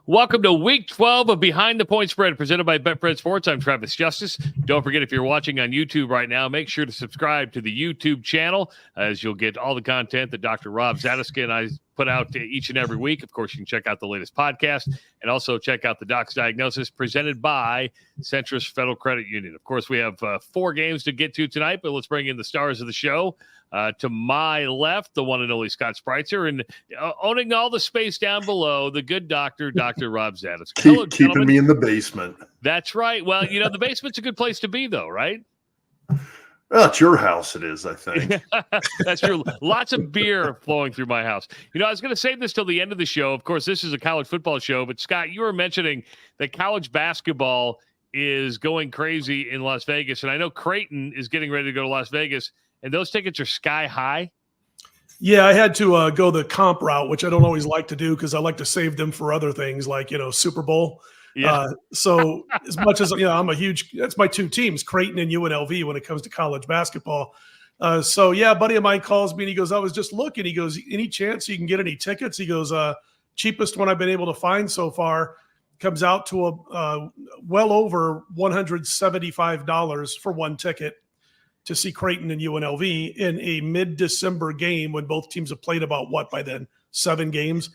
Welcome to Week 12 of Behind the Point Spread, presented by Betfred Sports. I'm Travis Justice. Don't forget, if you're watching on YouTube right now, make sure to subscribe to the YouTube channel, as you'll get all the content that Dr. Rob Zatechka and I put out each and every week. Of course, you can check out the latest podcast and also check out the Doc's Diagnosis presented by Centris Federal Credit Union. Of course, we have 4 games to get to tonight, but let's bring in the stars of the show. To my left, the one and only Scott Spreitzer, and owning all the space down below, the good doctor, Dr. Rob Zatechka. Keeping me in the basement. That's right. Well, the basement's a good place to be, though, right? Well, it's your house, it is, I think. That's true. Lots of beer flowing through my house. I was going to save this till the end of the show. Of course, this is a college football show, but Scott, you were mentioning that college basketball is going crazy in Las Vegas, and I know Creighton is getting ready to go to Las Vegas, and those tickets are sky high. Yeah, I had to go the comp route, which I don't always like to do because I like to save them for other things like, Super Bowl. Yeah. So as much as, I'm that's my 2 teams, Creighton and UNLV when it comes to college basketball. A buddy of mine calls me and he goes, I was just looking. He goes, any chance you can get any tickets? He goes, cheapest one I've been able to find so far comes out to well over $175 for one ticket to see Creighton and UNLV in a mid-December game when both teams have played about by then? 7 games,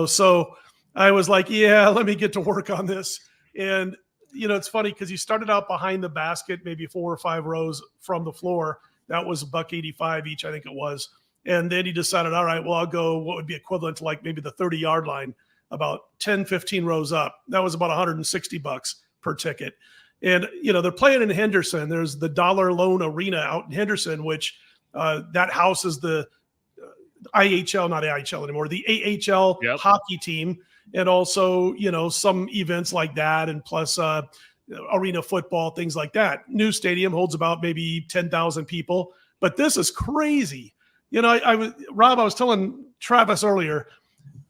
So I was like, yeah, let me get to work on this. And, it's funny because he started out behind the basket, maybe 4 or 5 rows from the floor. That was $1.85 each, I think it was. And then he decided, all right, well, I'll go what would be equivalent to like maybe the 30-yard line, about 10, 15 rows up. That was about $160 per ticket. And, they're playing in Henderson. There's the Dollar Loan Arena out in Henderson, which that houses the IHL, not AHL anymore, the AHL hockey team. And also, some events like that. And plus arena football, things like that. New stadium holds about maybe 10,000 people. But this is crazy. I was telling Travis earlier,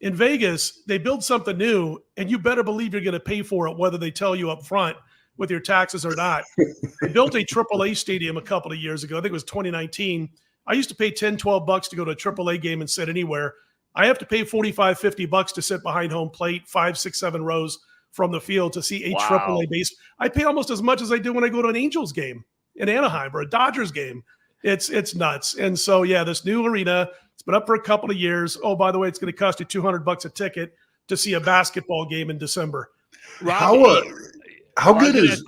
in Vegas, they build something new, and you better believe you're going to pay for it, whether they tell you up front with your taxes or not. They built a AAA stadium a couple of years ago. I think it was 2019. I used to pay $10, $12 to go to a AAA game and sit anywhere. I have to pay $45, $50 to sit behind home plate, 5, 6, 7 rows from the field to see a AAA base. I pay almost as much as I do when I go to an Angels game in Anaheim or a Dodgers game. It's nuts. And so, this new arena, it's been up for a couple of years. Oh, by the way, it's going to cost you $200 a ticket to see a basketball game in December. How good is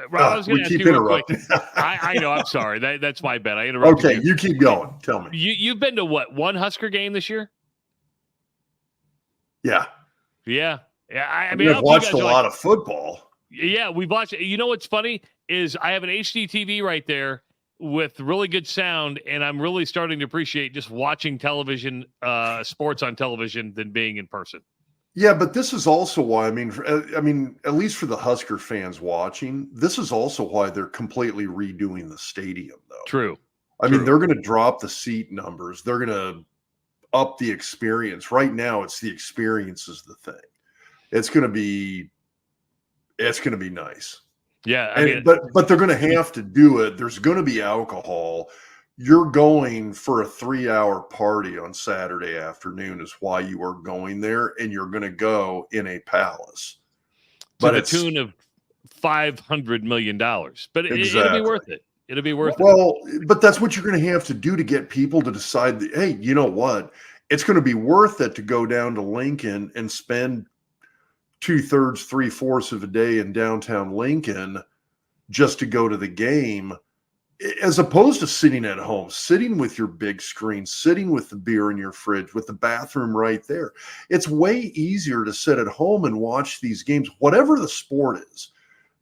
Rob, I was going to ask you real quick. I know. I'm sorry. That's my bad. I interrupted you. Okay, you keep going. Tell me. You've been to what? One Husker game this year? Yeah. Yeah. I mean, I've watched a lot of football. Yeah, we've watched. What's funny is I have an HD TV right there with really good sound, and I'm really starting to appreciate just watching television, sports on television than being in person. Yeah, but this is also why, I mean, at least for the Husker fans watching, this is also why they're completely redoing the stadium, though. True. I mean, they're going to drop the seat numbers. They're going to up the experience. Right now, it's the experience is the thing. It's going to be nice. Yeah. But they're going to have to do it. There's going to be alcohol. You're going for a 3-hour party on Saturday afternoon is why you are going there, and you're going to go in a palace. To the tune of $500 million. But exactly. It'll be worth it. It'll be worth it. Well, but that's what you're going to have to do to get people to decide that, hey, you know what? It's going to be worth it to go down to Lincoln and spend 2/3, 3/4 of a day in downtown Lincoln just to go to the game, as opposed to sitting at home, sitting with your big screen, sitting with the beer in your fridge, with the bathroom right there. It's way easier to sit at home and watch these games, whatever the sport is.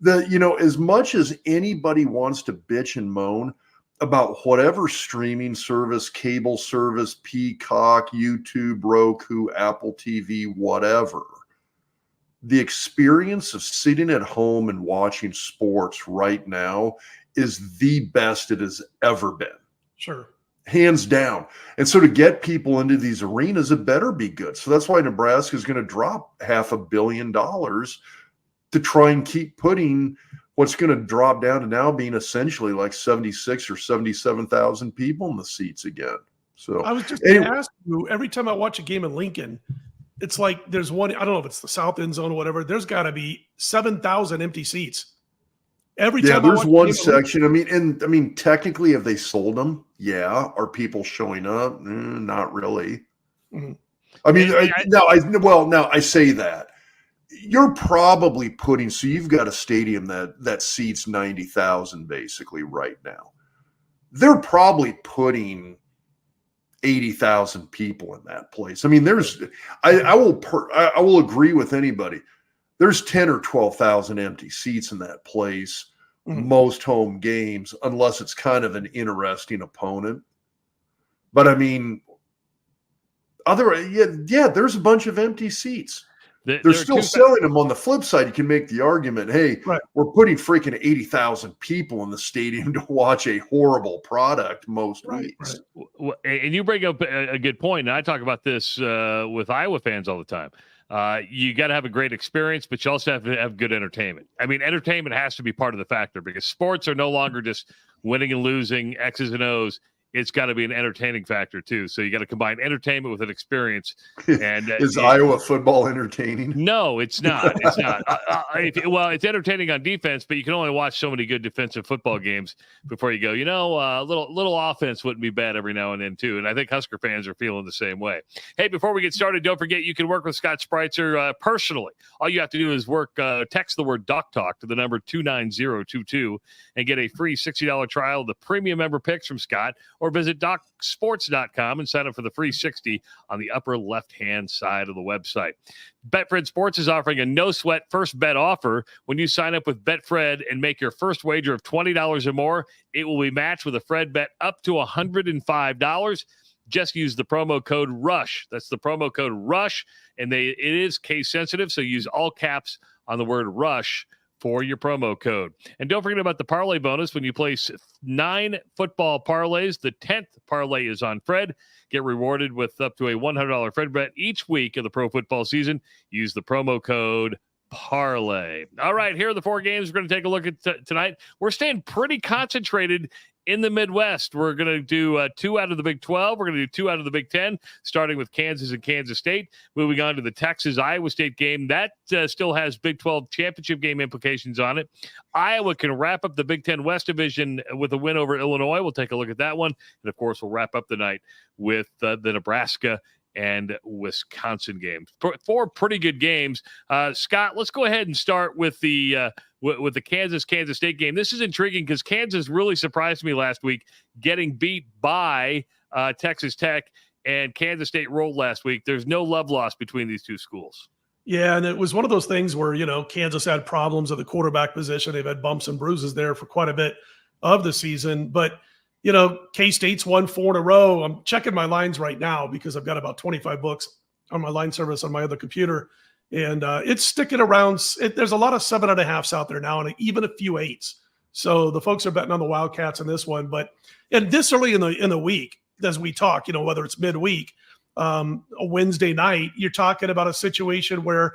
As much as anybody wants to bitch and moan about whatever streaming service, cable service, Peacock, YouTube, Roku, Apple TV, whatever, the experience of sitting at home and watching sports right now is the best it has ever been. Sure. Hands down. And so to get people into these arenas, it better be good. So that's why Nebraska is going to drop $500 million to try and keep putting what's going to drop down to now being essentially like 76 or 77,000 people in the seats again. So I was just going to ask you, every time I watch a game in Lincoln, it's like there's one, I don't know if it's the south end zone or whatever. There's got to be 7,000 empty seats. Every time there's one section. I mean, technically, have they sold them? Yeah. Are people showing up? Not really. Mm-hmm. I mean, now I say that. You're probably putting, so you've got a stadium that seats 90,000 basically right now. They're probably putting 80,000 people in that place. I mean, I will agree with anybody. There's 10 or 12,000 empty seats in that place, most home games, unless it's kind of an interesting opponent. But I mean, there's a bunch of empty seats. They're still selling them. On the flip side, you can make the argument, hey, we're putting freaking 80,000 people in the stadium to watch a horrible product most weeks. Right. And you bring up a good point, and I talk about this with Iowa fans all the time. You got to have a great experience, but you also have to have good entertainment. I mean, entertainment has to be part of the factor because sports are no longer just winning and losing, X's and O's. It's got to be an entertaining factor too. So you got to combine entertainment with an experience. And is Iowa football entertaining? No, it's not. It's not. It's entertaining on defense, but you can only watch so many good defensive football games before you go, a little offense wouldn't be bad every now and then too. And I think Husker fans are feeling the same way. Hey, before we get started, don't forget you can work with Scott Spreitzer personally. All you have to do is text the word Doc Talk to the number 29022 and get a free $60 trial of the premium member picks from Scott. Or visit DocSports.com and sign up for the free 60 on the upper left-hand side of the website. Betfred Sports is offering a no-sweat first bet offer. When you sign up with Betfred and make your first wager of $20 or more, it will be matched with a Fred bet up to $105. Just use the promo code RUSH. That's the promo code RUSH, and it is case sensitive, so use all caps on the word RUSH for your promo code. And don't forget about the parlay bonus. When you place 9 football parlays, the 10th parlay is on Fred. Get rewarded with up to a $100 Fred bet each week of the pro football season. Use the promo code parlay. All right, here are the 4 games we're going to take a look at tonight. We're staying pretty concentrated in the Midwest. We're going to do 2 out of the Big 12. We're going to do 2 out of the Big 10, starting with Kansas and Kansas State. Moving on to the Texas-Iowa State game. That still has Big 12 championship game implications on it. Iowa can wrap up the Big 10 West Division with a win over Illinois. We'll take a look at that one. And, of course, we'll wrap up the night with the Nebraska and Wisconsin games. 4 pretty good games. Scott, let's go ahead and start with the Kansas State game. This is intriguing because Kansas really surprised me last week, getting beat by Texas Tech, and Kansas State rolled last week. There's no love lost between these two schools. Yeah, and it was one of those things where, Kansas had problems at the quarterback position. They've had bumps and bruises there for quite a bit of the season. But, K-State's won 4 in a row. I'm checking my lines right now because I've got about 25 books on my line service on my other computer. And it's sticking around. There's a lot of 7.5s out there now and even a few 8s. So the folks are betting on the Wildcats in this one. And this early in the week, as we talk, whether it's midweek, a Wednesday night, you're talking about a situation where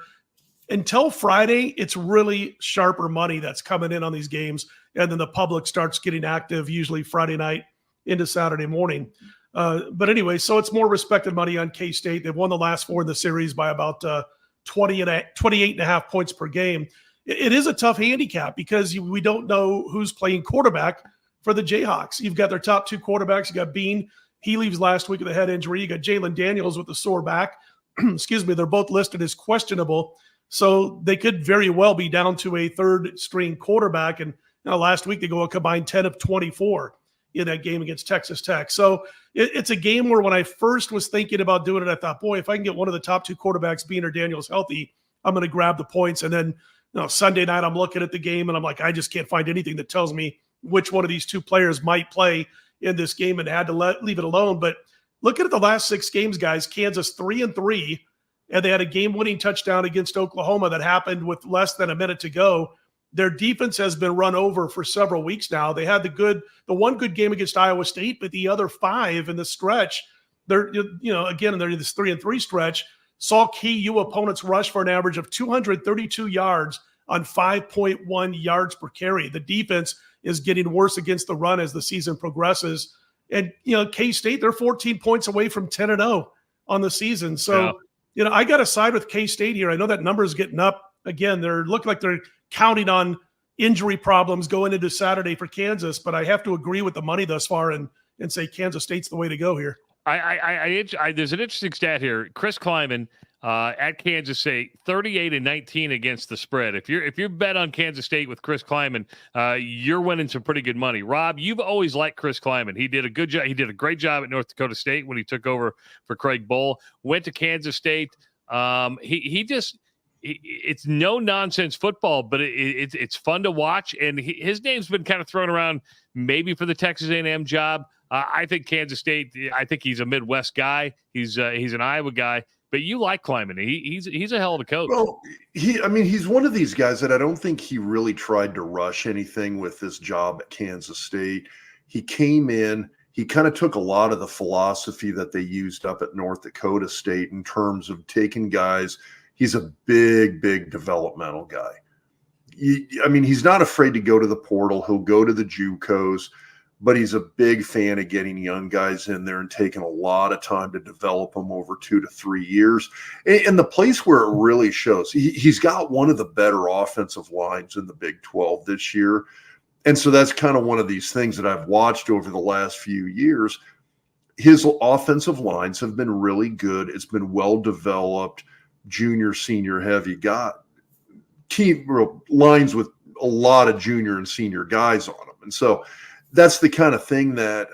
until Friday, it's really sharper money that's coming in on these games. And then the public starts getting active, usually Friday night into Saturday morning. But anyway, so it's more respected money on K-State. They've won the last 4 in the series by about 28.5 points per game. It is a tough handicap because we don't know who's playing quarterback for the Jayhawks. You've got their top 2 quarterbacks. You got Bean. He leaves last week with a head injury. You got Jalen Daniels with a sore back. Excuse me. They're both listed as questionable. So they could very well be down to a 3rd-string quarterback. And last week they go a combined 10 of 24 in that game against Texas Tech. So it's a game where when I first was thinking about doing it, I thought, boy, if I can get one of the top 2 quarterbacks, Bean or Daniels, healthy, I'm going to grab the points. And then Sunday night I'm looking at the game and I'm like, I just can't find anything that tells me which one of these 2 players might play in this game, and had to leave it alone. But looking at the last 6 games, guys, Kansas 3-3, and they had a game-winning touchdown against Oklahoma that happened with less than a minute to go. Their defense has been run over for several weeks now. They had the one good game against Iowa State, but the other 5 in the stretch, they're again they're in this 3-3 stretch. Saw KU opponents rush for an average of 232 yards on 5.1 yards per carry. The defense is getting worse against the run as the season progresses. And K-State, they're 14 points away from 10-0 on the season. So I got to side with K-State here. I know that number is getting up again. They're looking like they're counting on injury problems going into Saturday for Kansas, but I have to agree with the money thus far and say Kansas State's the way to go here. There's an interesting stat here. Chris Kleiman at Kansas State, 38-19 against the spread. If you're bet on Kansas State with Chris Kleiman, you're winning some pretty good money. Rob, you've always liked Chris Kleiman. He did a good job. He did a great job at North Dakota State when he took over for Craig Bohl. Went to Kansas State. It's no nonsense football, but it's fun to watch. And his name's been kind of thrown around, maybe for the Texas A&M job. I think Kansas State. I think he's a Midwest guy. He's an Iowa guy. But you like Kleiman. He's a hell of a coach. Well, he's one of these guys that I don't think he really tried to rush anything with this job at Kansas State. He came in. He kind of took a lot of the philosophy that they used up at North Dakota State in terms of taking guys. He's a big developmental guy. He's not afraid to go to the portal. He'll go to the JUCOs, but he's a big fan of getting young guys in there and taking a lot of time to develop them over 2 to 3 years. And the place where it really shows, he's got one of the better offensive lines in the Big 12 this year. And so that's kind of one of these things that I've watched over the last few years. His offensive lines have been really good. It's been well developed, junior, senior heavy. Got team lines with a lot of junior and senior guys on them. And so that's the kind of thing that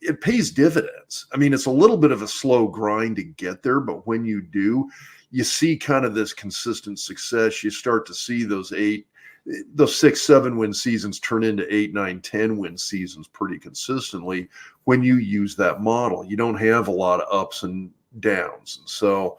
it pays dividends. It's a little bit of a slow grind to get there, but when you do, you see kind of this consistent success. You start to see those 6-7 win seasons turn into 8, 9, 10 win seasons pretty consistently when you use that model. You don't have a lot of ups and downs. And so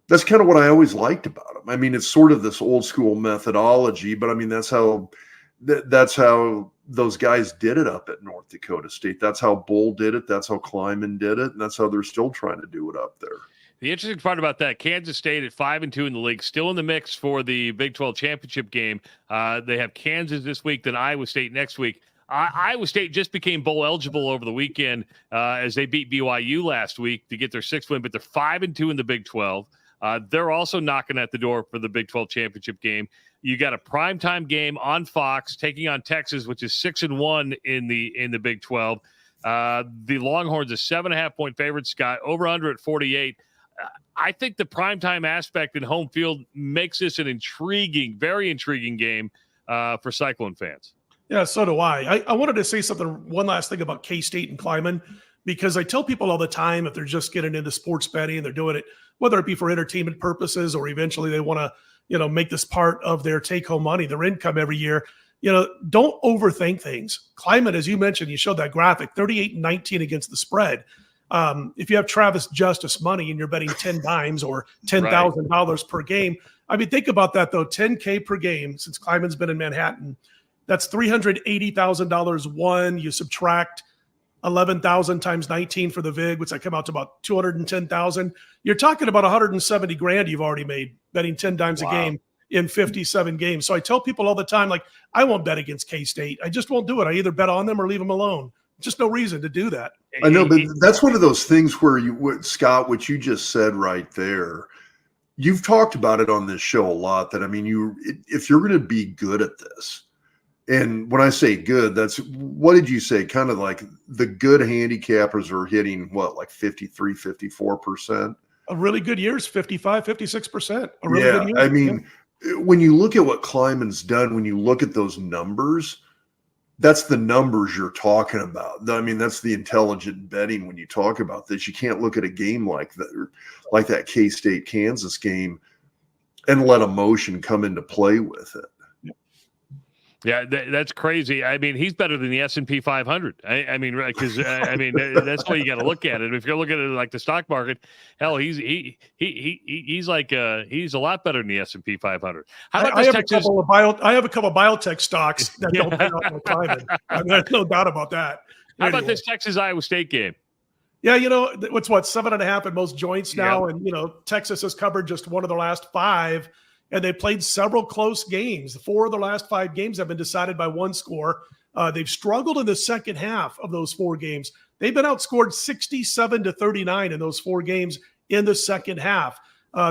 that's kind of what I always liked about him. It's sort of this old school methodology, but that's how those guys did it up at North Dakota State. That's how Bohl did it. That's how Kleiman did it. And that's how they're still trying to do it up there. The interesting part about that, Kansas State at 5-2 in the league, still in the mix for the Big 12 championship game. They have Kansas this week, then Iowa State next week. Iowa State just became bowl eligible over the weekend as they beat BYU last week to get their 6th win, but they're 5-2 in the Big 12. They're also knocking at the door for the Big 12 championship game. You got a primetime game on Fox taking on Texas, which is 6-1 in the Big 12. The Longhorns a 7.5-point favorite. Scott over under at 48. I think the primetime aspect in home field makes this an very intriguing game for Cyclone fans. Yeah, so do I. I wanted to say one last thing about K-State and Kleiman, because I tell people all the time if they're just getting into sports betting and they're doing it, whether it be for entertainment purposes or eventually they want to, make this part of their take-home money, their income every year, don't overthink things. Kleiman, as you mentioned, you showed that graphic, 38-19 against the spread. If you have Travis Justice money and you're betting 10 dimes or $10,000 per game, think about that though, $10K per game since Kleiman's been in Manhattan. That's $380,000 won. You subtract 11,000 times 19 for the VIG, which I come out to about 210,000. You're talking about 170 grand you've already made betting 10 dimes a game in 57 games. So I tell people all the time, I won't bet against K-State. I just won't do it. I either bet on them or leave them alone. Just no reason to do that. I know, but that's one of those things where Scott, what you just said right there, you've talked about it on this show a lot, that, if you're going to be good at this, and when I say good, that's, what did you say? Kind of like the good handicappers are hitting like 53, 54%? A really good year is 55, 56%. A really good year. When you look at what Kleiman's done, when you look at those numbers, that's the numbers you're talking about. That's the intelligent betting when you talk about this. You can't look at a game like that K-State Kansas game and let emotion come into play with it. Yeah, that's crazy. He's better than the S&P 500. Because that's the way you got to look at it. If you're looking at it like the stock market, hell, he's like he's a lot better than the S&P 500. How about this Texas? I have a couple of biotech stocks that don't pay off my private. There's no doubt about that. How about this Texas Iowa State game? Yeah, what's 7.5 at most joints now, and Texas has covered just one of the last 5. And they played several close games. 4 of the last 5 games have been decided by one score. They've struggled in the second half of those 4 games. They've been outscored 67-39 in those 4 games. in the second half.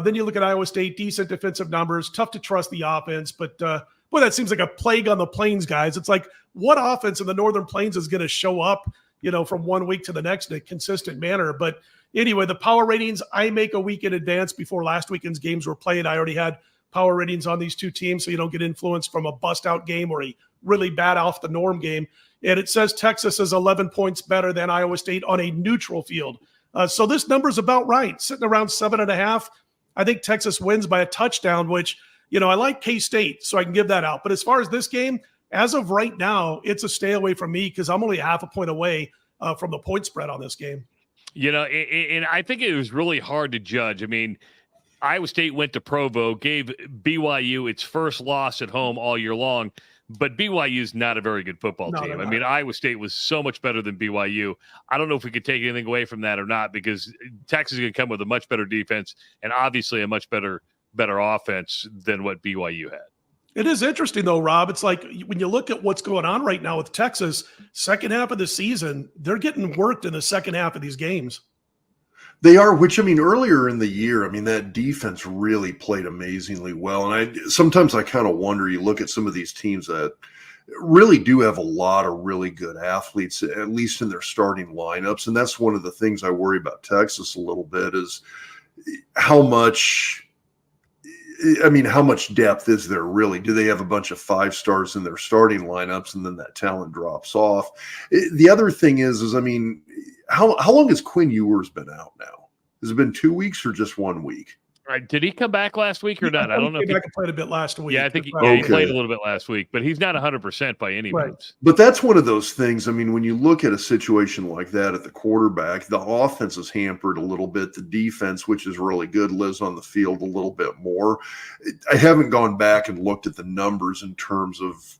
Then you look at Iowa State, decent defensive numbers, tough to trust the offense, but boy, that seems like a plague on the Plains, guys. It's like, what offense in the Northern Plains is going to show up, from 1 week to the next in a consistent manner? But anyway, the power ratings, I make a week in advance before last weekend's games were played. I already had power ratings on these two teams, so you don't get influenced from a bust-out game or a really bad off-the-norm game. And it says Texas is 11 points better than Iowa State on a neutral field. So this number's about right, sitting around 7.5. I think Texas wins by a touchdown, which, I like K-State, so I can give that out. But as far as this game, as of right now, it's a stay away from me because I'm only half a point away from the point spread on this game. And I think it was really hard to judge. I mean, Iowa State went to Provo, gave BYU its first loss at home all year long, but BYU is not a very good football team. I mean, Iowa State was so much better than BYU. I don't know if we could take anything away from that or not, because Texas is going to come with a much better defense and obviously a much better offense than what BYU had. It is interesting, though, Rob. It's like when you look at what's going on right now with Texas, second half of the season, they're getting worked in the second half of these games. They are, which, earlier in the year, that defense really played amazingly well. And sometimes I kind of wonder, you look at some of these teams that really do have a lot of really good athletes, at least in their starting lineups. And that's one of the things I worry about Texas a little bit is how much depth is there really? Do they have a bunch of 5 stars in their starting lineups and then that talent drops off? The other thing is how long has Quinn Ewers been out now? Has it been 2 weeks or just 1 week? Right. Did he come back last week or not? I don't know. He played a bit last week. Yeah, I think he played a little bit last week, but he's not 100% by any means. But that's one of those things. When you look at a situation like that at the quarterback, the offense is hampered a little bit. The defense, which is really good, lives on the field a little bit more. I haven't gone back and looked at the numbers in terms of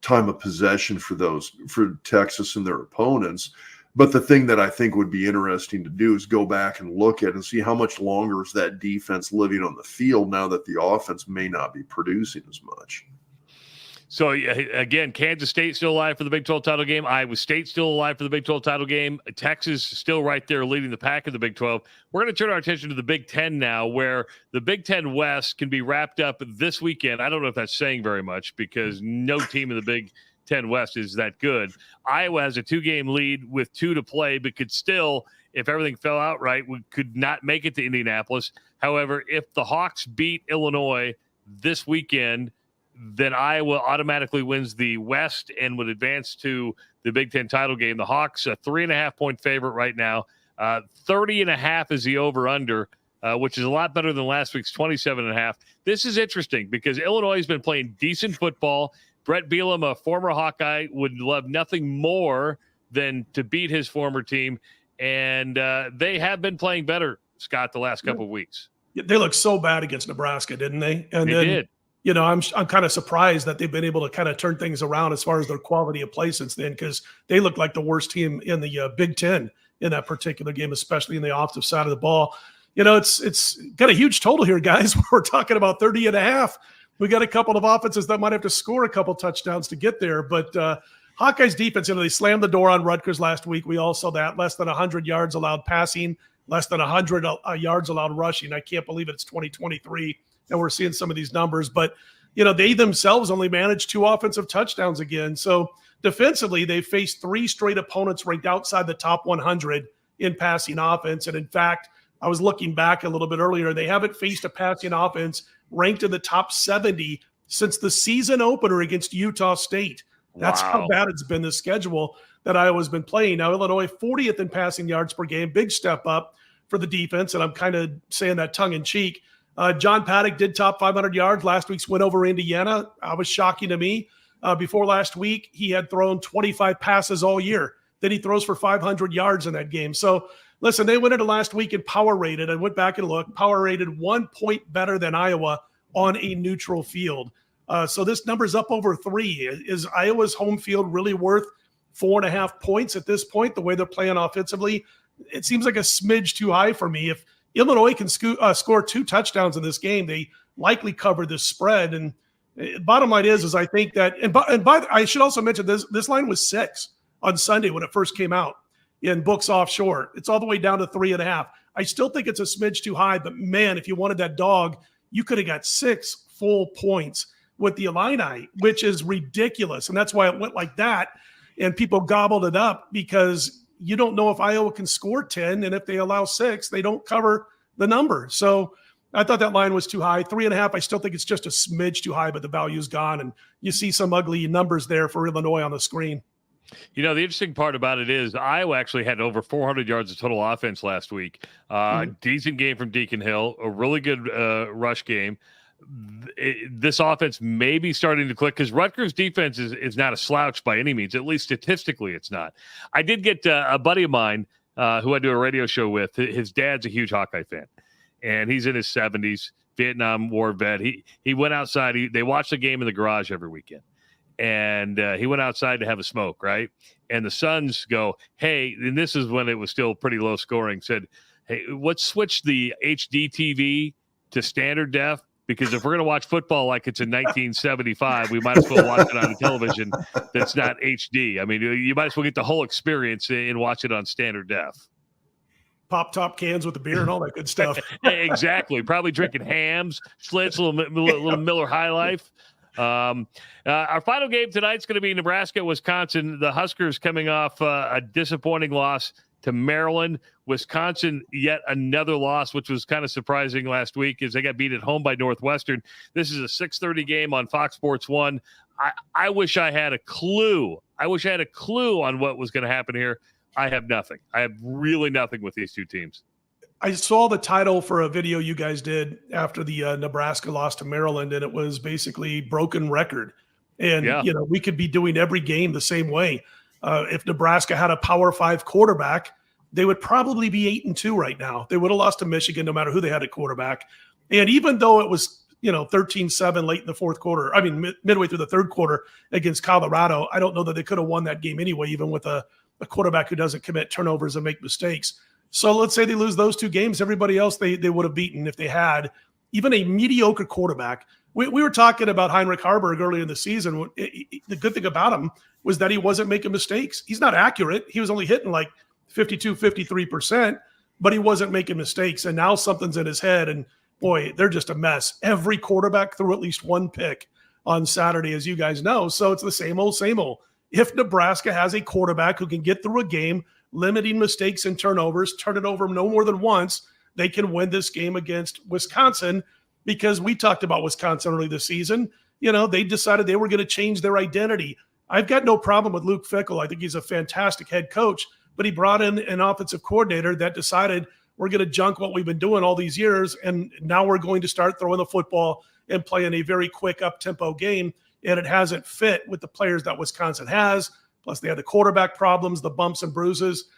time of possession for Texas and their opponents. But the thing that I think would be interesting to do is go back and look at and see how much longer is that defense living on the field now that the offense may not be producing as much. So, again, Kansas State still alive for the Big 12 title game. Iowa State still alive for the Big 12 title game. Texas still right there leading the pack of the Big 12. We're going to turn our attention to the Big 10 now, where the Big 10 West can be wrapped up this weekend. I don't know if that's saying very much because no team in the Big 10 West is that good. Iowa has a 2-game lead with 2 to play, but could still, if everything fell out right, we could not make it to Indianapolis. However, if the Hawks beat Illinois this weekend, then Iowa automatically wins the West and would advance to the Big 10 title game. The Hawks, a 3.5-point favorite right now. 30.5 is the over-under, which is a lot better than last week's 27.5. This is interesting because Illinois has been playing decent football. Brett Bielema, a former Hawkeye, would love nothing more than to beat his former team. And they have been playing better, Scott, the last couple of weeks. They looked so bad against Nebraska, didn't they? And they did. I'm kind of surprised that they've been able to kind of turn things around as far as their quality of play since then, because they looked like the worst team in the Big Ten in that particular game, especially in the offensive side of the ball. It's got a huge total here, guys. We're talking about 30.5. We got a couple of offenses that might have to score a couple touchdowns to get there. But Hawkeyes defense, they slammed the door on Rutgers last week. We all saw that. Less than 100 yards allowed passing, less than 100 yards allowed rushing. I can't believe it's 2023 and we're seeing some of these numbers. But, they themselves only managed 2 offensive touchdowns again. So defensively, they faced 3 straight opponents ranked outside the top 100 in passing offense. And in fact, I was looking back a little bit earlier. They haven't faced a passing offense ranked in the top 70 since the season opener against Utah State. That's how bad it's been, the schedule that Iowa's been playing. Now, Illinois 40th in passing yards per game, big step up for the defense, and I'm kind of saying that tongue-in-cheek. John Paddock did top 500 yards last week's win over Indiana. Was shocking to me. Before last week, he had thrown 25 passes all year. Then he throws for 500 yards in that game. So, listen, they went into last week and power rated. I went back and looked. Power rated 1 point better than Iowa on a neutral field. So this number's up over 3. Is Iowa's home field really worth 4.5 points at this point, the way they're playing offensively? It seems like a smidge too high for me. If Illinois can score 2 touchdowns in this game, they likely cover this spread. And bottom line is I think that – I should also mention this line was 6 on Sunday when it first came out in books offshore. It's all the way down to 3.5. I still think it's a smidge too high, but man, if you wanted that dog, you could have got 6 full points with the Illini, which is ridiculous. And that's why it went like that. And people gobbled it up because you don't know if Iowa can score 10. And if they allow 6, they don't cover the number. So I thought that line was too high. 3.5, I still think it's just a smidge too high, but the value's gone. And you see some ugly numbers there for Illinois on the screen. The interesting part about it is Iowa actually had over 400 yards of total offense last week. Decent game from Deacon Hill, a really good rush game. This offense may be starting to click because Rutgers' defense is not a slouch by any means. At least statistically, it's not. I did get a buddy of mine who I do a radio show with. His dad's a huge Hawkeye fan, and he's in his 70s, Vietnam War vet. He went outside. They watched the game in the garage every weekend. And he went outside to have a smoke, right? And the sons go, hey, and this is when it was still pretty low scoring, said, hey, let's switch the HD TV to standard def, because if we're going to watch football like it's in 1975, we might as well watch it on a television that's not HD. I mean, you might as well get the whole experience and watch it on standard def. Pop top cans with the beer and all that good stuff. Exactly. Probably drinking hams, Schlitz, little Miller High Life. Our final game tonight is going to be Nebraska-Wisconsin. The Huskers coming off a disappointing loss to Maryland. Wisconsin, yet another loss, which was kind of surprising last week, as they got beat at home by Northwestern. This is a 6:30 game on Fox Sports 1. I wish I had a clue. I wish I had a clue on what was going to happen here. I have nothing. I have really nothing with these two teams. I saw the title for a video you guys did after the Nebraska loss to Maryland, and it was basically broken record. And, we could be doing every game the same way. If Nebraska had a Power 5 quarterback, they would probably be 8-2 right now. They would have lost to Michigan no matter who they had at quarterback. And even though it was, 13-7 late in the fourth quarter, midway through the third quarter against Colorado, I don't know that they could have won that game anyway, even with a quarterback who doesn't commit turnovers and make mistakes. So let's say they lose those 2 games. Everybody else they would have beaten if they had even a mediocre quarterback. We were talking about Heinrich Harburg earlier in the season. The good thing about him was that he wasn't making mistakes. He's not accurate. He was only hitting like 52, 53%, but he wasn't making mistakes. And now something's in his head, and boy, they're just a mess. Every quarterback threw at least 1 pick on Saturday, as you guys know. So it's the same old, same old. If Nebraska has a quarterback who can get through a game, limiting mistakes and turnovers, turn it over no more than once, they can win this game against Wisconsin, because we talked about Wisconsin early this season. They decided they were going to change their identity. I've got no problem with Luke Fickell. I think he's a fantastic head coach, but he brought in an offensive coordinator that decided we're going to junk what we've been doing all these years, and now we're going to start throwing the football and playing a very quick up-tempo game, and it hasn't fit with the players that Wisconsin has. Plus, they had the quarterback problems, the bumps and bruises.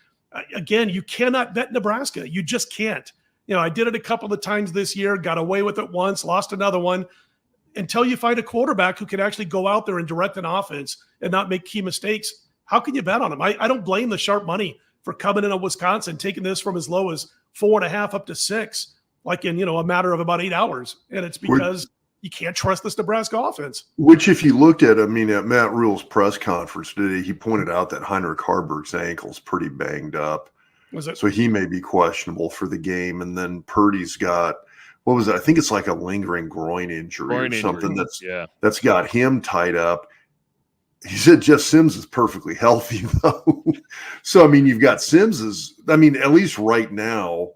Again, you cannot bet Nebraska. You just can't. I did it a couple of times this year, got away with it once, lost another one. Until you find a quarterback who can actually go out there and direct an offense and not make key mistakes, how can you bet on him? I don't blame the sharp money for coming in on Wisconsin, taking this from as low as 4.5 up to 6, like in, a matter of about 8 hours. And it's because you can't trust this Nebraska offense. Which, if you looked at, at Matt Rule's press conference today, he pointed out that Heinrich Harburg's ankle's pretty banged up. So he may be questionable for the game. And then Purdy's got, what was it? I think it's like a lingering groin injury something that's got him tied up. He said Jeff Sims is perfectly healthy, though. So, you've got at least right now,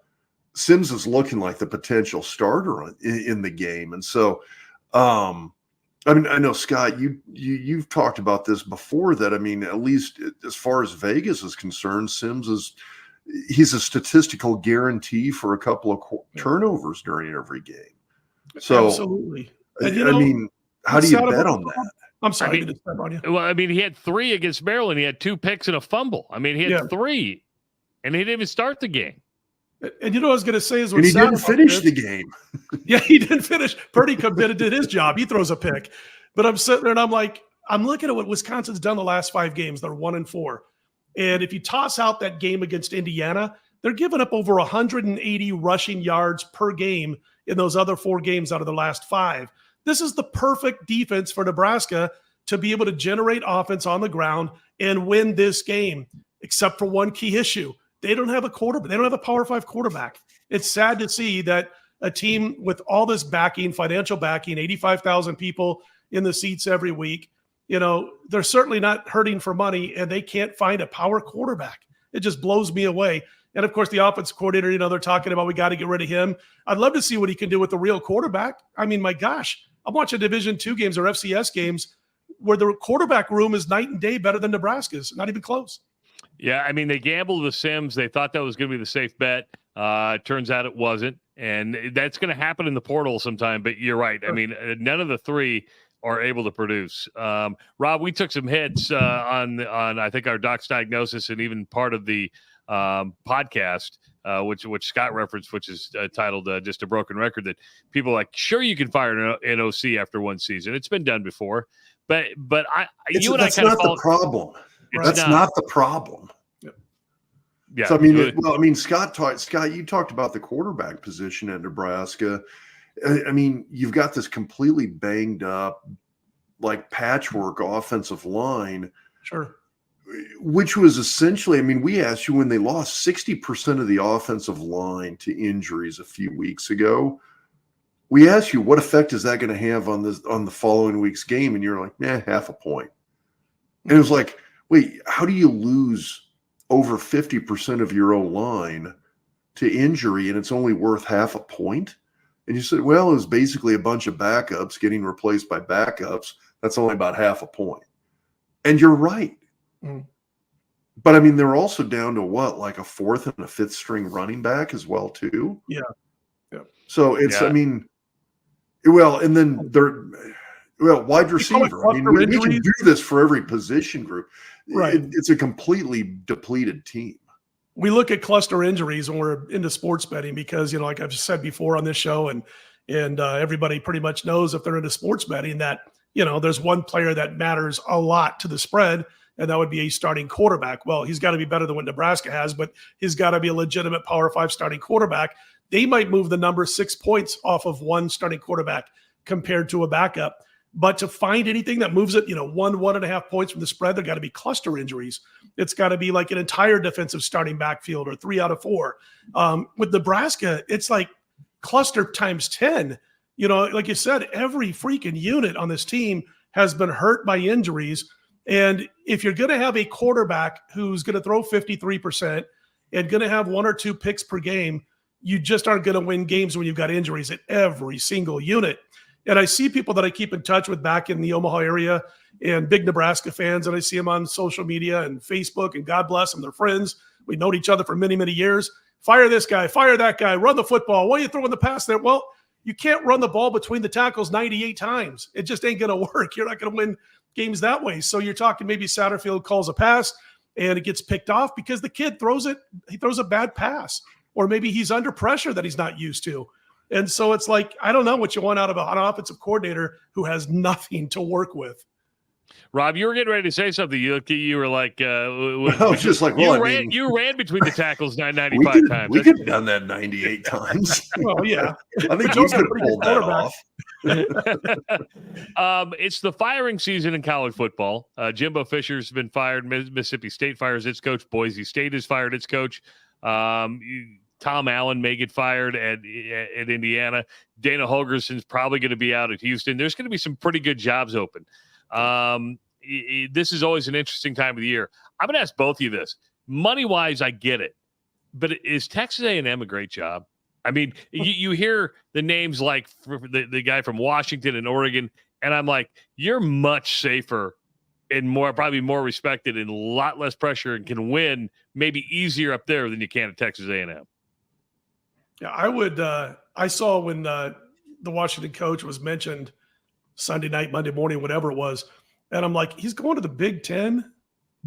Sims is looking like the potential starter in the game. And so, I know, Scott, you've talked about this before, that, at least as far as Vegas is concerned, he's a statistical guarantee for a couple of turnovers during every game. So, absolutely. And, how do you bet on that? I'm sorry. I didn't step on you. Well, he had 3 against Maryland. He had 2 picks and a fumble. He had 3, and he didn't even start the game. And what I was going to say is, he didn't finish the game. Yeah, he didn't finish. Purdy did his job. He throws a pick. But I'm sitting there and I'm like, I'm looking at what Wisconsin's done the last 5 games. They're 1-4. And if you toss out that game against Indiana, they're giving up over 180 rushing yards per game in those other 4 games out of the last 5. This is the perfect defense for Nebraska to be able to generate offense on the ground and win this game, except for one key issue. they don't have a quarterback. They don't have a Power 5 quarterback. It's sad to see that a team with all this backing, financial backing, 85,000 people in the seats every week, they're certainly not hurting for money, and they can't find a power quarterback. It just blows me away. And of course, the offensive coordinator, they're talking about we got to get rid of him. I'd love to see what he can do with the real quarterback. I mean, my gosh, I'm watching Division II games or FCS games where the quarterback room is night and day better than Nebraska's. Not even close. Yeah, I mean, they gambled with Sims. They thought that was going to be the safe bet. Turns out it wasn't. And that's going to happen in the portal sometime. But you're right. I mean, none of the three are able to produce. Rob, we took some hits on I think our Doc's diagnosis and even part of the podcast, which Scott referenced, which is titled "Just a Broken Record." That people are like, sure, you can fire an OC after one season. It's been done before, but you and I kind of the problem. That's not the problem. Yeah. So I mean, Scott, you talked about the quarterback position at Nebraska. I mean, you've got this completely banged up, like patchwork offensive line. Sure. Which was essentially, I mean, we asked you when they lost 60% of the offensive line to injuries a few weeks ago. We asked you, what effect is that going to have on the following week's game? And you're like, half a point. And it was like, wait, how do you lose over 50% of your O-line to injury and it's only worth half a point? And you said, well, it was basically a bunch of backups getting replaced by backups. That's only about half a point. And you're right. Mm. But I mean, they're also down to what, like a fourth and a fifth string running back as well, too? Yeah. So it's, I mean, and then wide receiver. I mean, we can do this for every position group. Right. It's a completely depleted team. We look at cluster injuries when we're into sports betting because, like I've said before on this show, and everybody pretty much knows if they're into sports betting that, there's one player that matters a lot to the spread, and that would be a starting quarterback. Well, he's got to be better than what Nebraska has, but he's got to be a legitimate Power 5 starting quarterback. They might move the number 6 points off of one starting quarterback compared to a backup. But to find anything that moves it, 1.5 points from the spread, there got to be cluster injuries. It's got to be like an entire defensive starting backfield or 3 out of 4. With Nebraska, it's like cluster times 10. Like you said, every freaking unit on this team has been hurt by injuries. And if you're going to have a quarterback who's going to throw 53% and going to have 1 or 2 picks per game, you just aren't going to win games when you've got injuries at every single unit. And I see people that I keep in touch with back in the Omaha area and big Nebraska fans, and I see them on social media and Facebook, and God bless them, they're friends. We've known each other for many, many years. Fire this guy, fire that guy, run the football. Why are you throwing the pass there? Well, you can't run the ball between the tackles 98 times. It just ain't going to work. You're not going to win games that way. So you're talking maybe Satterfield calls a pass and it gets picked off because the kid throws a bad pass, or maybe he's under pressure that he's not used to. And so it's like, I don't know what you want out of an offensive coordinator who has nothing to work with. Rob, you were getting ready to say something. You were like, I was just like, you ran between the tackles 95 times. We could have done that 98 times. Well, yeah. I think you could have pulled that off. It's the firing season in college football. Jimbo Fisher's been fired. Mississippi State fires its coach. Boise State has fired its coach. Tom Allen may get fired at Indiana. Dana Holgerson's probably going to be out at Houston. There's going to be some pretty good jobs open. This is always an interesting time of the year. I'm going to ask both of you this. Money-wise, I get it. But is Texas A&M a great job? I mean, you hear the names like the guy from Washington and Oregon, and I'm like, you're much safer and probably more respected and a lot less pressure and can win maybe easier up there than you can at Texas A&M. Yeah, I would. I saw when the Washington coach was mentioned Sunday night, Monday morning, whatever it was, and I'm like, he's going to the Big Ten,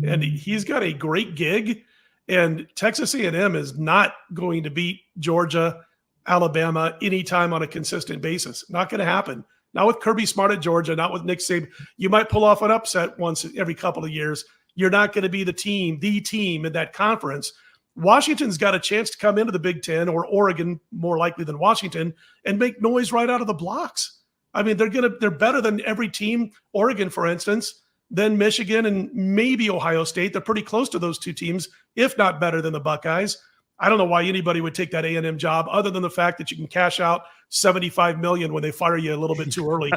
and he's got a great gig, and Texas A&M is not going to beat Georgia, Alabama anytime on a consistent basis. Not going to happen. Not with Kirby Smart at Georgia, not with Nick Saban. You might pull off an upset once every couple of years. You're not going to be the team in that conference. Washington's got a chance to come into the Big Ten, or Oregon more likely than Washington, and make noise right out of the blocks. I mean, they're better than every team. Oregon, for instance, then Michigan, and maybe Ohio State. They're pretty close to those two teams, if not better than the Buckeyes. I don't know why anybody would take that A&M job other than the fact that you can cash out $75 million when they fire you a little bit too early.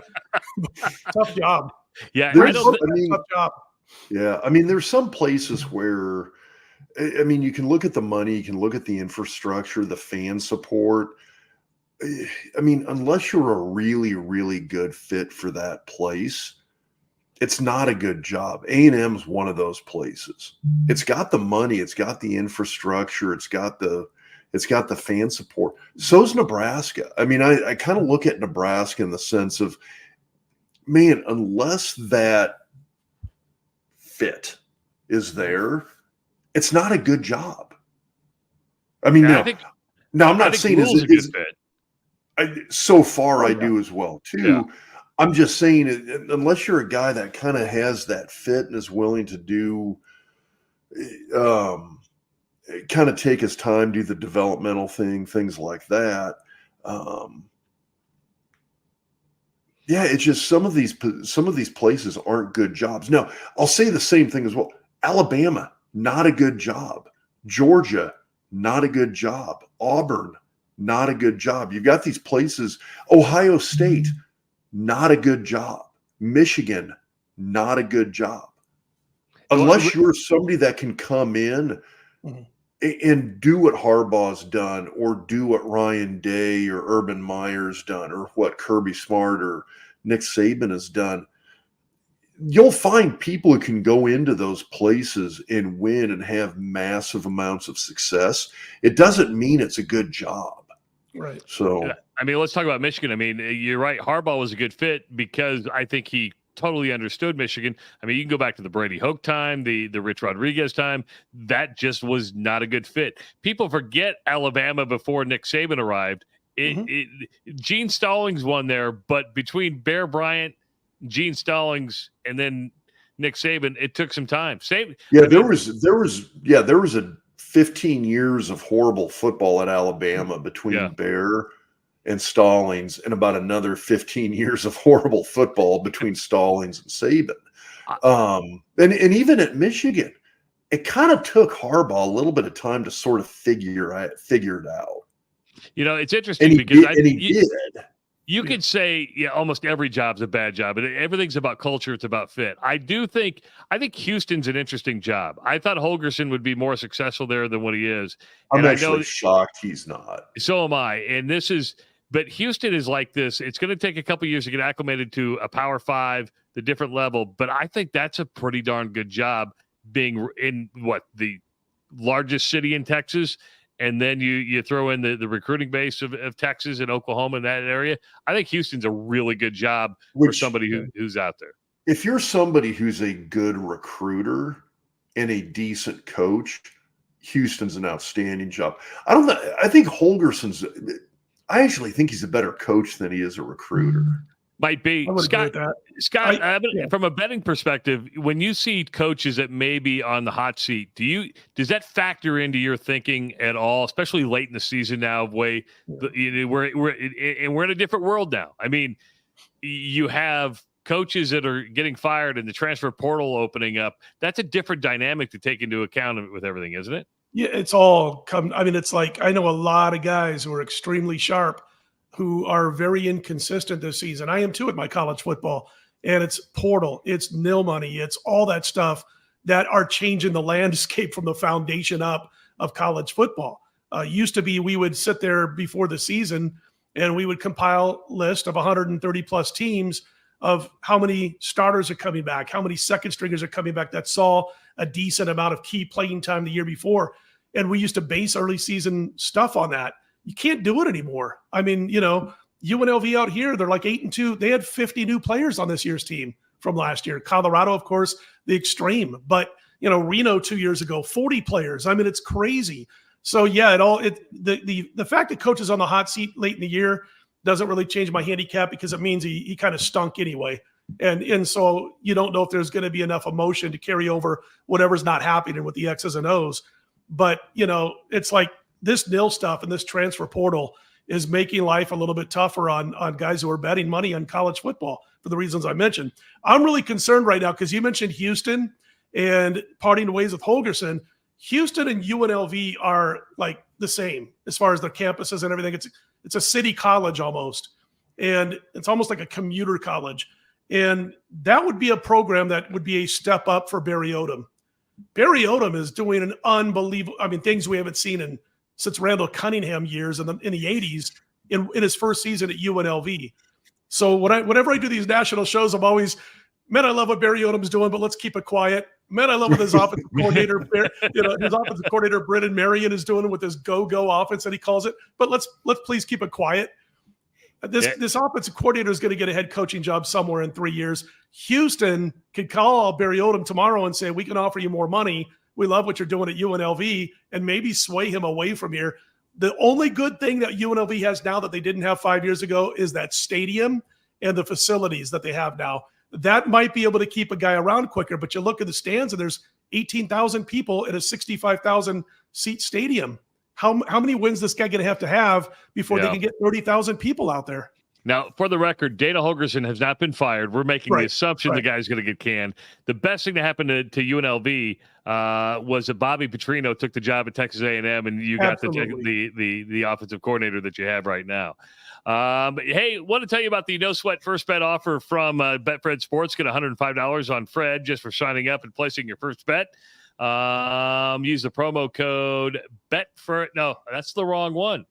Tough job. Yeah, tough job. Yeah, I mean, there's some places where, I mean, you can look at the money, you can look at the infrastructure, the fan support. I mean, unless you're a really, really good fit for that place, it's not a good job. A&M's one of those places. It's got the money, it's got the infrastructure, it's got the fan support. So's Nebraska. I mean, I kind of look at Nebraska in the sense of, man, unless that fit is there, it's not a good job. I mean, I'm not saying it's a good fit. So far, I do as well too. Yeah. I'm just saying, unless you're a guy that kind of has that fit and is willing to do, kind of take his time, do the developmental things like that. Yeah, it's just some of these places aren't good jobs. Now, I'll say the same thing as well. Alabama, not a good job. Georgia, not a good job. Auburn, not a good job. You've got these places. Ohio State, not a good job. Michigan, not a good job. Unless you're somebody that can come in and do what Harbaugh's done, or do what Ryan Day or Urban Meyer's done, or what Kirby Smart or Nick Saban has done, you'll find people who can go into those places and win and have massive amounts of success. It doesn't mean it's a good job. Right. So, I mean, let's talk about Michigan. I mean, you're right. Harbaugh was a good fit because I think he totally understood Michigan. I mean, you can go back to the Brady Hoke time, the Rich Rodriguez time. That just was not a good fit. People forget Alabama before Nick Saban arrived. Gene Stallings won there, but between Bear Bryant, Gene Stallings, and then Nick Saban, it took some time. There was a 15 years of horrible football at Alabama between Bear and Stallings, and about another 15 years of horrible football between Stallings and Saban. And even at Michigan, it kind of took Harbaugh a little bit of time to sort of figure it out. You know, it's interesting because he did. You could say, almost every job's a bad job, but everything's about culture. It's about fit. I think Houston's an interesting job. I thought Holgorsen would be more successful there than what he is. I'm actually shocked he's not. So am I. But Houston is like this. It's going to take a couple years to get acclimated to a Power 5, the different level. But I think that's a pretty darn good job, being in the largest city in Texas. And then you throw in the recruiting base of Texas and Oklahoma in that area. I think Houston's a really good job for somebody who's out there. If you're somebody who's a good recruiter and a decent coach, Houston's an outstanding job. I think Holgorsen's – I actually think he's a better coach than he is a recruiter. Might be. Scott, from a betting perspective, when you see coaches that may be on the hot seat, does that factor into your thinking at all, especially late in the season now? We're in a different world now. I mean, you have coaches that are getting fired and the transfer portal opening up. That's a different dynamic to take into account with everything, isn't it? Yeah, it's all come. I mean, it's like I know a lot of guys who are extremely sharp, who are very inconsistent this season. I am too at my college football, and it's portal, it's nil money, it's all that stuff that are changing the landscape from the foundation up of college football. Used to be we would sit there before the season and we would compile a list of 130 plus teams of how many starters are coming back, how many second stringers are coming back that saw a decent amount of key playing time the year before. And we used to base early season stuff on that. You can't do it anymore. I mean, UNLV out here, they're like 8-2. They had 50 new players on this year's team from last year. Colorado, of course, the extreme. But, Reno 2 years ago, 40 players. I mean, it's crazy. So, yeah, the fact that coach is on the hot seat late in the year doesn't really change my handicap because it means he kind of stunk anyway. And so you don't know if there's going to be enough emotion to carry over whatever's not happening with the X's and O's. But, it's like this nil stuff and this transfer portal is making life a little bit tougher on guys who are betting money on college football for the reasons I mentioned. I'm really concerned right now because you mentioned Houston and parting ways with Holgerson. Houston and UNLV are like the same as far as their campuses and everything. It's a city college almost, and it's almost like a commuter college. And that would be a program that would be a step up for Barry Odom. Barry Odom is doing an unbelievable, things we haven't seen since Randall Cunningham years in the 80s in his first season at UNLV. So whenever I do these national shows, I'm always, man, I love what Barry Odom's doing, but let's keep it quiet. Man, I love what his offensive coordinator, his offensive coordinator, Brennan Marion, is doing with his go-go offense that he calls it. But let's please keep it quiet. This offensive coordinator is going to get a head coaching job somewhere in 3 years. Houston could call Barry Odom tomorrow and say, we can offer you more money. We love what you're doing at UNLV, and maybe sway him away from here. The only good thing that UNLV has now that they didn't have 5 years ago is that stadium and the facilities that they have now. That might be able to keep a guy around quicker, but you look at the stands and there's 18,000 people in a 65,000 seat stadium. How many wins this guy going to have before they can get 30,000 people out there? Now, for the record, Dana Holgerson has not been fired. We're making the assumption the guy's going to get canned. The best thing that happened to UNLV was that Bobby Petrino took the job at Texas A&M, and you got the offensive coordinator that you have right now. Hey, want to tell you about the No Sweat First Bet offer from Betfred Sports. Get $105 on Fred just for signing up and placing your first bet. Use the promo code Betfred. No, that's the wrong one.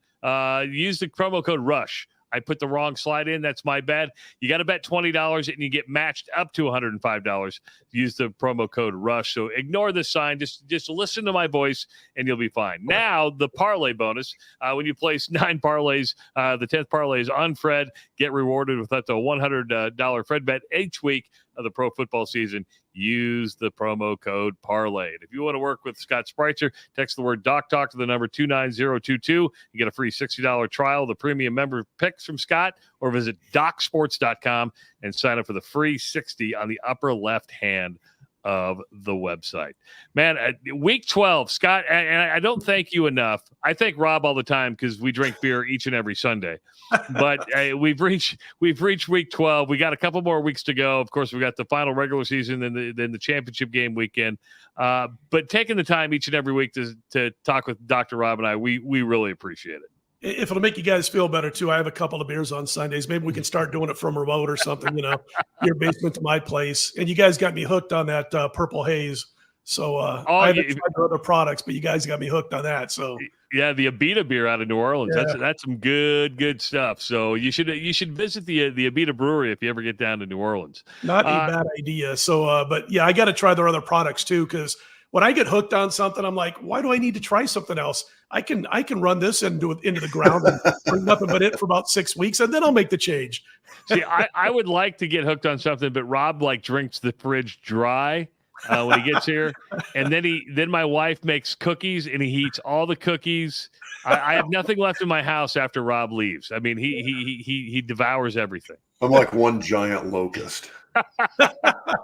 Use the promo code RUSH. I put the wrong slide in. That's my bad. You got to bet $20 and you get matched up to $105. Use the promo code RUSH. So ignore this sign. Just listen to my voice and you'll be fine. Now, the parlay bonus. When you place 9 parlays, the 10th parlay is on Fred. Get rewarded with up to a $100 Fred bet each week of the pro football season. Use the promo code parlay. And if you want to work with Scott Spreitzer, text the word DocTalk to the number 29022. You get a free $60 trial of the premium member picks from Scott, or visit docsports.com and sign up for the free 60 on the upper left hand of the website. Man, week 12, Scott, and I don't thank you enough. I thank Rob all the time because we drink beer each and every Sunday. But we've reached week 12. We got a couple more weeks to go. Of course, we got the final regular season and then the championship game weekend. But taking the time each and every week to talk with Dr. Rob and I, we really appreciate it. If it'll make you guys feel better too, I have a couple of beers on Sundays. Maybe we can start doing it from remote or something, your basement to my place. And you guys got me hooked on that Purple Haze. So I haven't tried other products, but you guys got me hooked on that. So yeah, the Abita beer out of New Orleans. Yeah. That's some good stuff. So you should visit the Abita brewery if you ever get down to New Orleans. Not a bad idea. So, but yeah, I got to try their other products too, because when I get hooked on something, I'm like, why do I need to try something else? I can run this into the ground and bring nothing but it for about 6 weeks, and then I'll make the change. See, I would like to get hooked on something, but Rob drinks the fridge dry when he gets here, and then my wife makes cookies and he eats all the cookies. I have nothing left in my house after Rob leaves. I mean, he devours everything. I'm like one giant locust.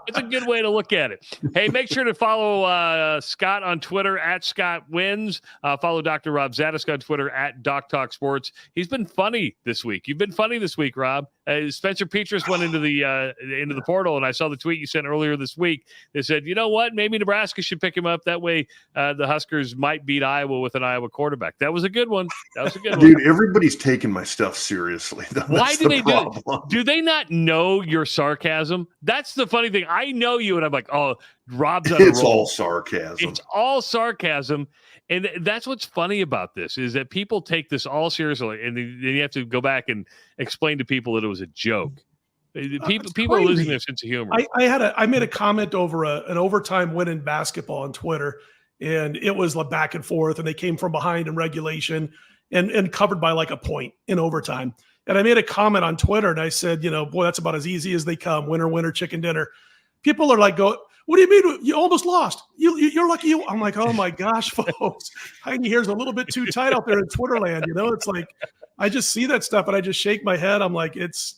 It's a good way to look at it. Hey, make sure to follow Scott on Twitter at Scott Wins. Follow Dr. Rob Zatechka on Twitter at DocTalkSports. He's been funny this week. You've been funny this week, Rob. Spencer Petras went into the portal, and I saw the tweet you sent earlier this week. They said, you know what? Maybe Nebraska should pick him up. That way the Huskers might beat Iowa with an Iowa quarterback. That was a good one. Dude, everybody's taking my stuff seriously. Why do they do it? Do they not know your sarcasm? That's the funny thing. I know you, and I'm like, oh, Rob's on a roll. It's all sarcasm. It's all sarcasm. And that's what's funny about this, is that people take this all seriously, and then you have to go back and explain to people that it was a joke. People are losing their sense of humor. I made a comment over an overtime win in basketball on Twitter, and it was like back and forth, and they came from behind in regulation and covered by like a point in overtime. And I made a comment on Twitter, and I said, boy, that's about as easy as they come. Winner, winner, chicken dinner. People are like, what do you mean? You almost lost. You're lucky. I'm like, oh my gosh, folks. Heidi here's a little bit too tight out there in Twitter land. It's like, I just see that stuff and I just shake my head. I'm like, it's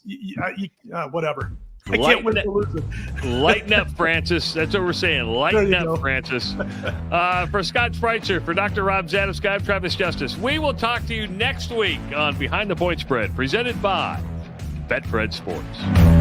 whatever. I can't win to lose it. Lighten up, Francis. That's what we're saying. Lighten up, Francis. For Scott Spreitzer, for Dr. Rob Zatechka, I'm Travis Justice. We will talk to you next week on Behind the Point Spread, presented by Betfred Sports.